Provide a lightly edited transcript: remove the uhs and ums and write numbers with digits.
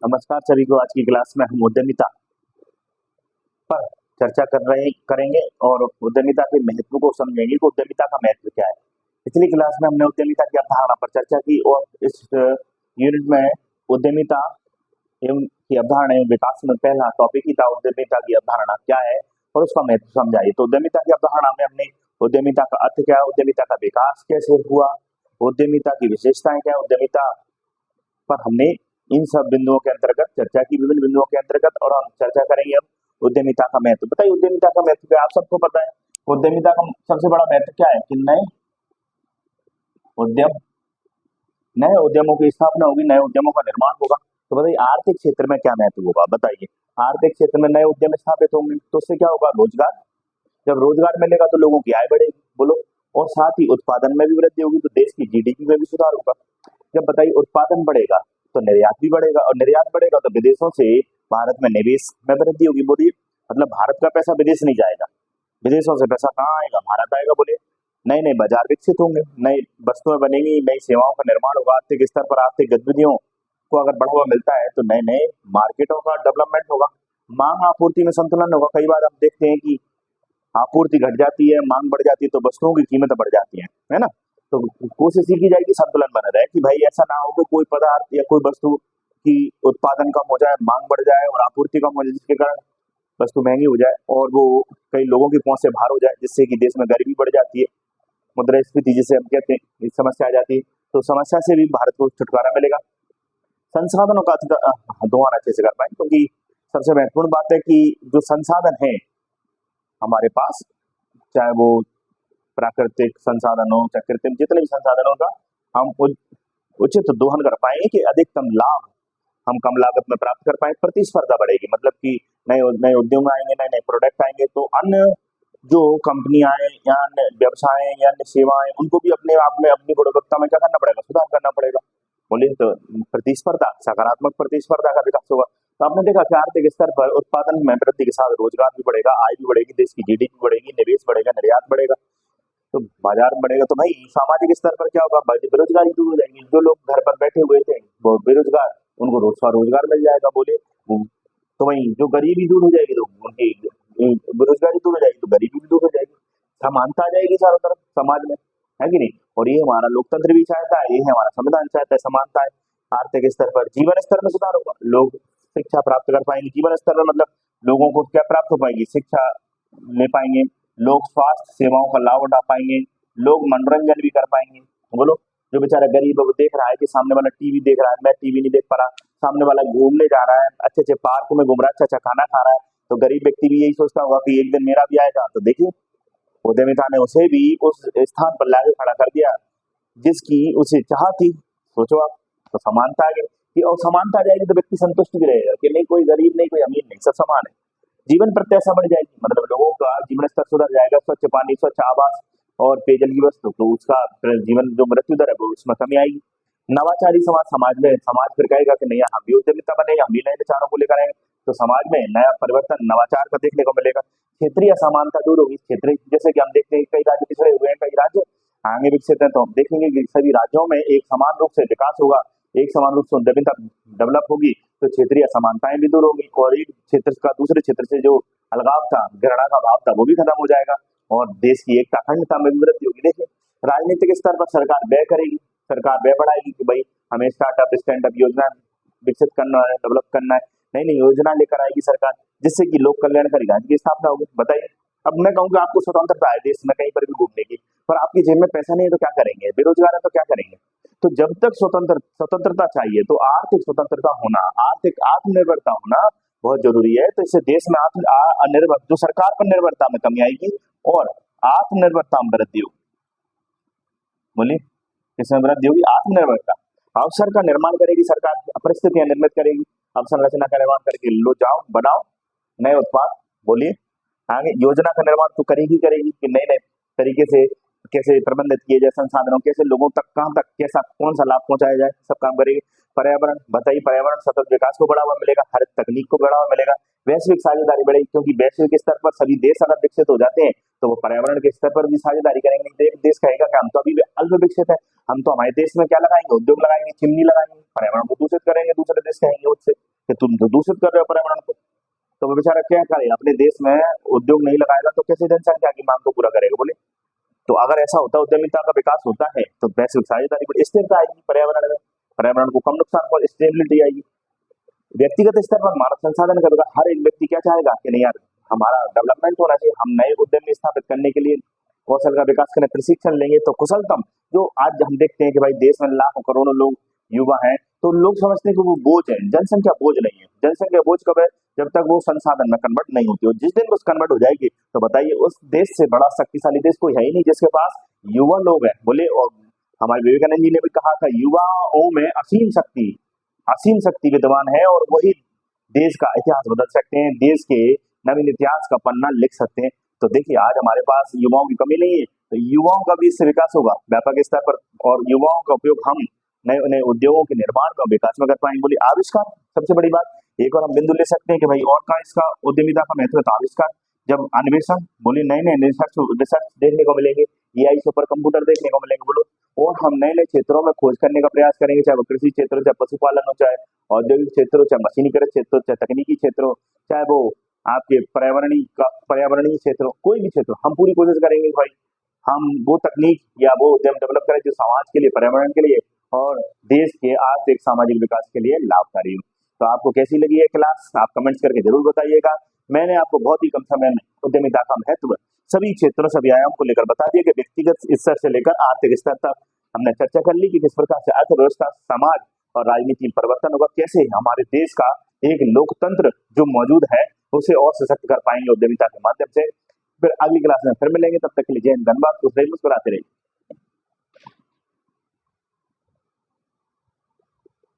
नमस्कार सभी को। आज की क्लास में हम उद्यमिता पर चर्चा करेंगे और उद्यमिता के महत्व को समझेंगे कि उद्यमिता का महत्व क्या है। पिछली क्लास में हमने उद्यमिता की अवधारणा पर चर्चा की और इस यूनिट में उद्यमिता एवं की अवधारणा एवं विकास में पहला टॉपिक ही था उद्यमिता की अवधारणा क्या है और उसका महत्व समझाइए। तो उद्यमिता की अवधारणा में हमने उद्यमिता का अर्थ क्या है, उद्यमिता का विकास कैसे हुआ, उद्यमिता की विशेषताएं क्या है, उद्यमिता पर हमने इन सब बिंदुओं के अंतर्गत चर्चा की, विभिन्न बिंदुओं के अंतर्गत, और हम चर्चा करेंगे अब उद्यमिता का महत्व। बताइए उद्यमिता का महत्व क्या है? आप सबको पता है उद्यमिता का सबसे बड़ा महत्व क्या है कि नए उद्यम नए उद्यमों की स्थापना होगी, नए उद्यमों का निर्माण होगा। तो बताइए आर्थिक क्षेत्र में क्या महत्व होगा? बताइए आर्थिक क्षेत्र में नए उद्यम स्थापित होंगे तो उससे क्या होगा? रोजगार। जब रोजगार मिलेगा तो लोगों की आय बढ़ेगी, बोलो, और साथ ही उत्पादन में भी वृद्धि होगी तो देश की जीडीपी में भी सुधार होगा। जब बताइए उत्पादन बढ़ेगा तो निर्यात भी बढ़ेगा, और निर्यात बढ़ेगा तो विदेशों से भारत में निवेश में वृद्धि होगी। बोलिए मतलब भारत का पैसा विदेश नहीं जाएगा, विदेशों से पैसा कहाँ आएगा? भारत आएगा। बोलिए नए नए बाजार विकसित होंगे, नई वस्तुएं बनेंगी, नई सेवाओं का निर्माण होगा। आर्थिक स्तर पर आर्थिक गतिविधियों को अगर बढ़ावा मिलता है तो नए नए मार्केटों का डेवलपमेंट होगा। मांग आपूर्ति में संतुलन होगा। कई बार हम देखते हैं कि आपूर्ति घट जाती है, मांग बढ़ जाती है तो वस्तुओं की कीमत बढ़ जाती है ना। तो कोशिश ये की जाएगी संतुलन बना रहे कि भाई ऐसा ना हो कि कोई पदार्थ या कोई वस्तु की उत्पादन कम हो जाए, मांग बढ़ जाए और आपूर्ति कम हो जाए, जिसके कारण वस्तु महंगी हो जाए और वो कई लोगों की पहुंच से बाहर हो जाए, जिससे कि देश में गरीबी बढ़ जाती है, मुद्रास्फीति जिसे हम कहते हैं, इस समस्या आ जाती है। तो समस्या से भी भारत को छुटकारा मिलेगा। संसाधनों का दोहन अच्छे से कर पाए, क्योंकि सबसे महत्वपूर्ण बात है कि जो संसाधन है हमारे पास, चाहे वो प्राकृतिक संसाधन हो चाहे कृत्रिम, जितने भी संसाधनों का हम उचित दोहन कर पाएंगे कि अधिकतम लाभ हम कम लागत में प्राप्त कर पाए। प्रतिस्पर्धा बढ़ेगी, मतलब कि नए नए उद्योग आएंगे, नए नए प्रोडक्ट आएंगे, तो अन्य जो कंपनियां हैं या अन्य व्यवसाय या अन्य सेवाएं, उनको भी अपने आप में अपनी गुणवत्ता में क्या करना पड़ेगा? सुधार करना पड़ेगा। बोलिए तो प्रतिस्पर्धा, सकारात्मक प्रतिस्पर्धा का विकास होगा। तो आपने देखा कि आर्थिक स्तर पर उत्पादन में वृद्धि के साथ रोजगार भी बढ़ेगा, आय भी बढ़ेगी, देश की जीडीपी बढ़ेगी, निवेश बढ़ेगा, निर्यात बढ़ेगा, तो बाजार में बढ़ेगा। तो भाई सामाजिक स्तर पर क्या होगा? बेरोजगारी दूर हो जाएगी। जो लोग घर पर बैठे हुए थे वो बेरोजगार, उनको रोजगार मिल जाएगा। बोले तो वही जो गरीबी दूर हो जाएगी तो उनकी बेरोजगारी दूर हो जाएगी तो गरीबी भी दूर हो जाएगी, समानता आ जाएगी चारों तरफ समाज में, है कि नहीं? और ये हमारा लोकतंत्र भी चाहता है, ये हमारा संविधान चाहता है, समानता है। आर्थिक स्तर पर जीवन स्तर में सुधार होगा, लोग शिक्षा प्राप्त कर पाएंगे। जीवन स्तर में मतलब लोगों को क्या प्राप्त हो पाएगी? शिक्षा ले पाएंगे, लोग स्वास्थ्य सेवाओं का लाभ उठा पाएंगे, लोग मनोरंजन भी कर पाएंगे। बोलो जो बेचारा गरीब है वो देख रहा है कि सामने वाला टीवी देख रहा है, मैं टीवी नहीं देख पा रहा, सामने वाला घूमने जा रहा है, अच्छे अच्छे पार्क में घूम रहा है, अच्छा अच्छा खाना खा रहा है, तो गरीब व्यक्ति भी यही सोचता होगा कि एक दिन मेरा भी आएगा। तो देखिए उद्यमिता ने उसे भी उस स्थान पर लाके खड़ा कर दिया जिसकी उसे चाह थी। सोचो आप, तो समानता आ गई कि, और समानता आ जाएगी तो व्यक्ति संतुष्ट भी रहेगा कि नहीं कोई गरीब नहीं कोई अमीर नहीं, सब समान है। जीवन प्रत्याशा बढ़ जाएगी, मतलब लोगों का जीवन स्तर सुधर जाएगा। स्वच्छ पानी, स्वच्छ आवास और पेयजल की वस्तु, तो उसका जीवन जो मृत्यु दर है वो उसमें कमी आएगी। नवाचारी समाज फिर कहेगा कि नहीं यार हम भी उद्यमिता बनेगा, हम भी नए विचारों को लेकर आएंगे, तो समाज में नया परिवर्तन नवाचार का देखने को मिलेगा। क्षेत्रीय असमानता दूर होगी। क्षेत्रीय जैसे कि हम देखते हैं कई राज्य पिछड़े हुए हैं, कई राज्य आगे विकसित है, तो हम देखेंगे कि सभी राज्यों में एक समान रूप से विकास होगा, एक समान रूप से उद्यमिता डेवलप होगी, तो क्षेत्रीय असमानताएं भी दूर होगी और एक क्षेत्र का दूसरे क्षेत्र से जो अलगाव था, घृणा का भाव था, वो भी खत्म हो जाएगा और देश की एकता अखंडता में भी वृद्धि होगी। देखिए राजनीतिक स्तर पर सरकार व्यय करेगी, सरकार व्यय बढ़ाएगी कि भाई हमें स्टार्टअप स्टैंडअप योजना विकसित करना है, डेवलप करना है, नई नई योजना लेकर आएगी सरकार, जिससे कि लोक कल्याणकारी राज्य की स्थापना होगी। बताइए अब मैं कहूँगा आपको स्वतंत्रता है देश में कहीं पर भी घूमने की, पर आपकी जेब में पैसा नहीं है तो क्या करेंगे? बेरोजगार है तो क्या करेंगे? तो जब तक स्वतंत्रता चाहिए तो आर्थिक स्वतंत्रता होना, आर्थिक आत्मनिर्भरता होना बहुत जरूरी है। तो इससे देश में निर्भर जो सरकार पर निर्भरता में कमी आएगी और आत्मनिर्भरता में वृद्धि होगी। बोलिए किसमें वृद्धि होगी? आत्मनिर्भरता। अवसर का निर्माण करेगी सरकार, परिस्थितियां निर्मित करेगी, अवसंरचना का निर्माण करके लो जाओ बनाओ नए उत्पाद। बोलिए आगे योजना का निर्माण तो करेगी कि नए नए तरीके से कैसे प्रबंधित किए जाए संसाधनों, कैसे लोगों तक कहां तक कैसा कौन सा लाभ पहुंचाया जाए, सब काम करेगी। पर्यावरण, बताइए पर्यावरण सतत विकास को बढ़ावा मिलेगा, हरित तकनीक को बढ़ावा मिलेगा, वैश्विक साझेदारी बढ़ेगी, क्योंकि वैश्विक स्तर पर सभी देश अगर विकसित हो जाते हैं तो वो पर्यावरण के स्तर पर भी साझेदारी करेंगे। नहीं तो एक देश कहेगा कि हम तो अभी अल्प विकसित है, हम तो हमारे देश में क्या लगाएंगे? उद्योग लगाएंगे, चिमनी लगाएंगे, पर्यावरण को दूषित करेंगे, दूसरे देश कहेंगे उससे। कि तुम तो दूषित कर रहे हो पर्यावरण को। तो वो बेचारा क्या करे, अपने देश में उद्योग नहीं लगाएगा तो कैसे जनसंख्या की मांग को पूरा करेगा, बोले। तो अगर ऐसा होता है, उद्यमिता का विकास होता है, तो वैश्विक साझेदारी पर स्थिरता आएगी पर्यावरण में, पर्यावरण को कम नुकसान और स्टेबिलिटी आएगी। व्यक्तिगत स्तर पर मानव संसाधन का हर एक व्यक्ति क्या चाहेगा कि नहीं यार, हमारा डेवलपमेंट होना चाहिए, हम नए उद्यम स्थापित करने के लिए कौशल का विकास करें, प्रशिक्षण लेंगे तो कुशलतम जो आज हम देखते हैं कि भाई देश में लाखों करोड़ों लोग युवा हैं, तो लोग समझते हैं कि वो बोझ है, जनसंख्या बोझ नहीं है। जनसंख्या बोझ कब है? जब तक वो संसाधन में कन्वर्ट नहीं होती, और जिस दिन वो कन्वर्ट हो जाएगी तो बताइए उस देश से बड़ा शक्तिशाली देश कोई है ही नहीं जिसके पास युवा लोग हैं, बोले। और हमारे विवेकानंद जी ने भी कहा था, युवाओं में असीम शक्ति विद्यमान है, और वही देश का इतिहास बदल सकते हैं, देश के नवीन इतिहास का पन्ना लिख सकते हैं। तो देखिए आज हमारे पास युवाओं की कमी नहीं है, तो युवाओं का भी इससे विकास होगा व्यापक स्तर पर, और युवाओं का उपयोग हम नए नए उद्योगों के निर्माण का विकास में कर पाएंगे। बोले आविष्कार सबसे बड़ी बात, एक और हम बिंदु ले सकते हैं कि भाई और का इसका उद्यमिता का महत्व है, तो आविष्कार। जब अन्वेषण, बोले नए नए रिसर्च देखने को मिलेंगे, एआई सुपर कंप्यूटर देखने को मिलेंगे, बोलो। और हम नए नए क्षेत्रों में खोज करने का प्रयास करेंगे, चाहे वो कृषि क्षेत्र हो, चाहे पशुपालन हो, चाहे औद्योगिक क्षेत्र हो, चाहे मशीनीकृत क्षेत्र हो, चाहे तकनीकी क्षेत्र हो, चाहे वो आपके पर्यावरणीय क्षेत्र हो, कोई भी क्षेत्र हो, हम पूरी कोशिश करेंगे कि भाई हम वो तकनीक या वो उद्यम डेवलप करें जो समाज के लिए, पर्यावरण के लिए और देश के आर्थिक सामाजिक विकास के लिए लाभकारी हो। तो आपको कैसी लगी है क्लास, आप कमेंट्स करके जरूर बताइएगा। मैंने आपको बहुत ही कम समय में उद्यमिता का महत्व सभी क्षेत्रों, सभी आयाम को लेकर बता दिया कि व्यक्तिगत स्तर से लेकर आर्थिक स्तर तक हमने चर्चा कर ली कि किस प्रकार से अर्थव्यवस्था, समाज और राजनीति में परिवर्तन होगा, कैसे हमारे देश का एक लोकतंत्र जो मौजूद है उसे और सशक्त कर पाएंगे उद्यमिता के माध्यम से। फिर अगली क्लास में फिर मिलेंगे, तब तक के लिए जय हिंद, धन्यवाद, खुश रहिए, मुस्कुराते रहिए।